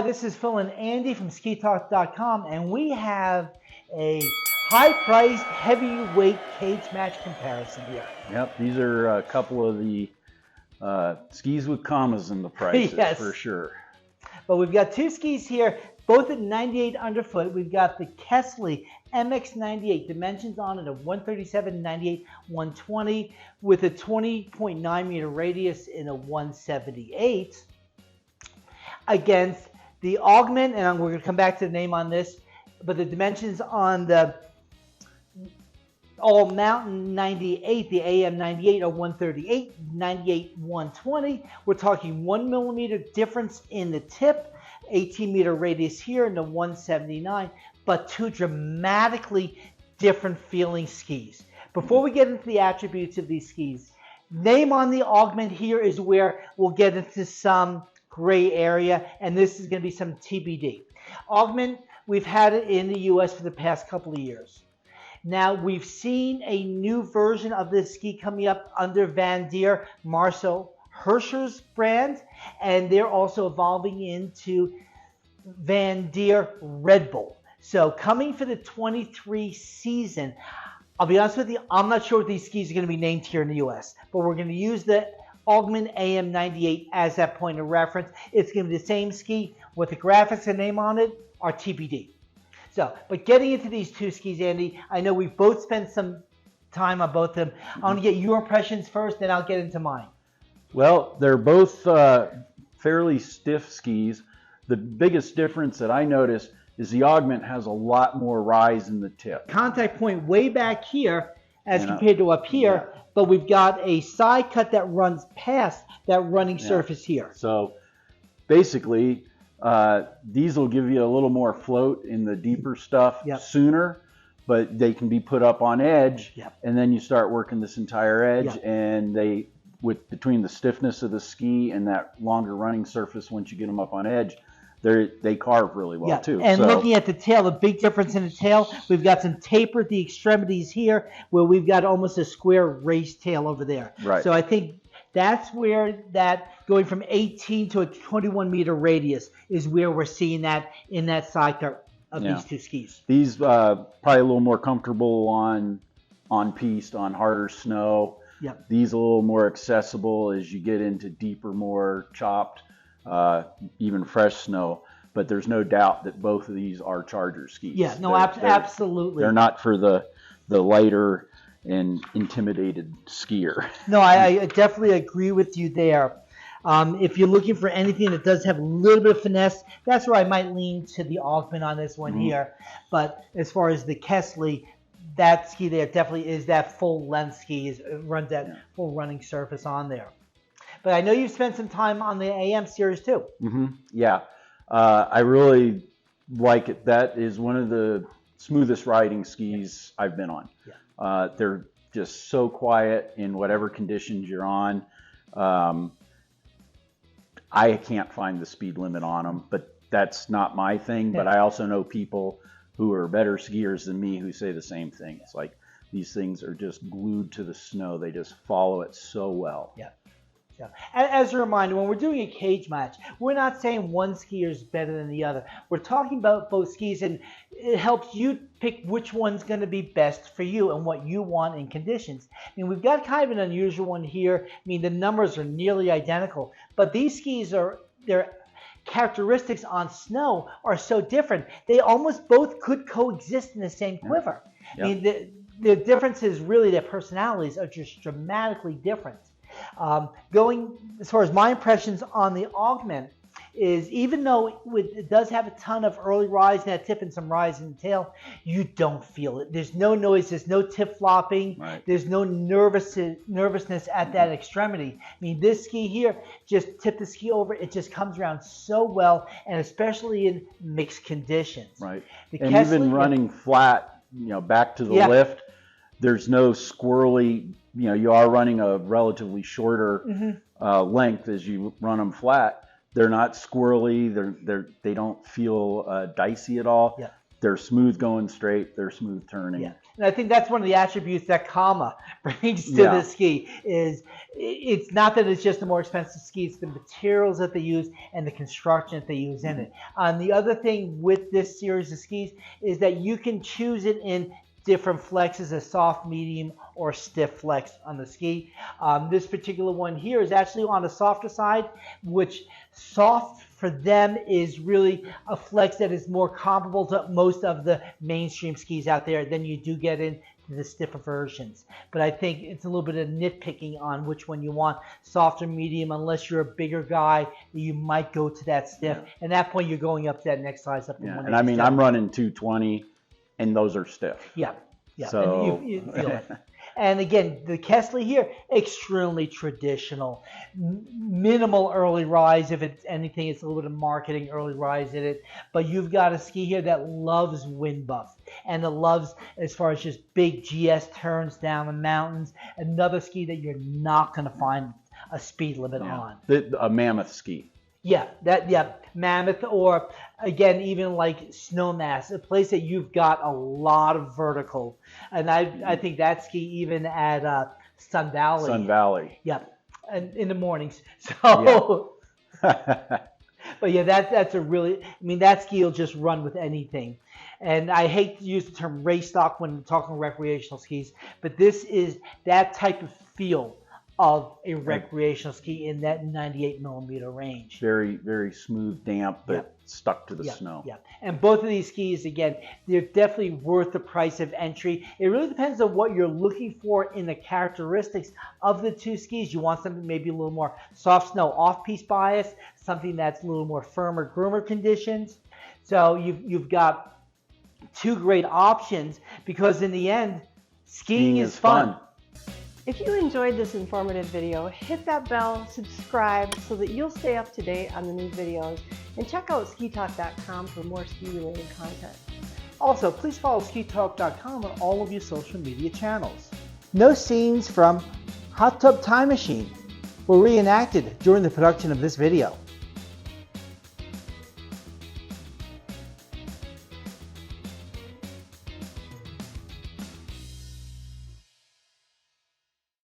this is Phil and Andy from SkiTalk.com, and we have a high-priced, heavyweight Cagematch comparison here. Yep, these are a couple of the skis with commas in the prices, Yes. for sure. But we've got two skis here, both at 98 underfoot. We've got the Kästle MX98, dimensions on it of 137, 98, 120, with a 20.9 meter radius in a 178, against the Augment, and we're going to come back to the name on this, but the dimensions on the All Mountain 98, the AM98 are 138, 98, 120. We're talking 1 millimeter difference in the tip, 18 meter radius here in the 179, but two dramatically different feeling skis. Before we get into the attributes of these skis, name on the Augment here is where we'll get into some gray area, and this is going to be some TBD. Augment, we've had it in the US for the past couple of years. Now, we've seen a new version of this ski coming up under VanDeer, Marcel Hirscher's brand, and they're also evolving into VanDeer RedBull. So coming for the 23 season, I'll be honest with you, I'm not sure what these skis are going to be named here in the US, but we're going to use the Augment AM98 as that point of reference. It's going to be the same ski. What the graphics and name on it are TBD. So, but getting into these two skis, Andy, I know we've both spent some time on both of them. I want to get your impressions first, then I'll get into mine. Well, they're both fairly stiff skis. The biggest difference that I noticed is the Augment has a lot more rise in the tip. Contact point way back here as compared to up here, but we've got a side cut that runs past that running surface here. So basically, these will give you a little more float in the deeper stuff sooner, but they can be put up on edge, and then you start working this entire edge, and they, between the stiffness of the ski and that longer running surface, once you get them up on edge, they carve really well too. And looking at the tail, the big difference in the tail, we've got some taper at the extremities here, where we've got almost a square raised tail over there. Right. So I think that's where that going from 18 to a 21 meter radius is where we're seeing that in that side cut of these two skis. These probably a little more comfortable on piste, on harder snow. These a little more accessible as you get into deeper, more chopped, even fresh snow. But there's no doubt that both of these are Charger skis. Yeah, no, absolutely. They're not for the lighter and intimidated skier. No, I definitely agree with you there. If you're looking for anything that does have a little bit of finesse, that's where I might lean to the Augment on this one here. But as far as the Kästle, that ski there definitely is that full length ski. It runs that full running surface on there. But I know you've spent some time on the AM series too. Yeah, I really like it. That is one of the smoothest riding skis I've been on. They're just so quiet in whatever conditions you're on. I can't find the speed limit on them, but that's not my thing. But I also know people who are better skiers than me who say the same thing. It's like these things are just glued to the snow. They just follow it so well. As a reminder, when we're doing a cage match, we're not saying one skier is better than the other. We're talking about both skis, and it helps you pick which one's going to be best for you and what you want in conditions. I mean, we've got kind of an unusual one here. I mean, the numbers are nearly identical, but these skis their characteristics on snow are so different. They almost both could coexist in the same quiver. I mean, the difference is really their personalities are just dramatically different. Going as far as my impressions on the Augment is, even though it does have a ton of early rise in that tip and some rise in the tail, you don't feel it. There's no noise. There's no tip flopping. There's no nervousness at that extremity. I mean, this ski here, just tip the ski over, it just comes around so well, and especially in mixed conditions. And Kästle, even running flat, back to the lift, there's no squirrely. You are running a relatively shorter length as you run them flat. They're not squirrely. They don't feel dicey at all. they're smooth going straight, they're smooth turning. Yeah, and I think that's one of the attributes that Kama brings to the ski is it's not that it's just a more expensive ski, it's the materials that they use and the construction that they use in it. The other thing with this series of skis is that you can choose it in different flexes, a soft, medium, or stiff flex on the ski. This particular one here is actually on the softer side, which soft for them is really a flex that is more comparable to most of the mainstream skis out there than you do get into the stiffer versions. But I think it's a little bit of nitpicking on which one you want, soft or medium, unless you're a bigger guy, you might go to that stiff. And at that point, you're going up to that next size up to 187. And I mean, I'm running 220, and those are stiff. Yeah, yeah. So, and you feel it. And again, the Kästle here, extremely traditional. Minimal early rise. If it's anything, it's a little bit of marketing early rise in it. But you've got a ski here that loves wind buff. And it loves, as far as just big GS turns down the mountains, another ski that you're not going to find a speed limit on. A mammoth ski. Yeah, mammoth, or again, even like Snowmass, a place that you've got a lot of vertical. And I think that ski even at Sun Valley. Sun Valley. Yep, and in the mornings. So, but yeah, that's a really, I mean, that ski will just run with anything. And I hate to use the term race stock when talking recreational skis, but this is that type of feel of a recreational ski in that 98 millimeter range. Very, very smooth, damp, but stuck to the snow. Yeah, and both of these skis, again, they're definitely worth the price of entry. It really depends on what you're looking for in the characteristics of the two skis. You want something maybe a little more soft snow off-piste bias, something that's a little more firmer groomer conditions. So you've got two great options, because in the end, skiing is fun. If you enjoyed this informative video, hit that bell, subscribe so that you'll stay up to date on the new videos, and check out SkiTalk.com for more ski-related content. Also, please follow SkiTalk.com on all of your social media channels. No scenes from Hot Tub Time Machine were reenacted during the production of this video.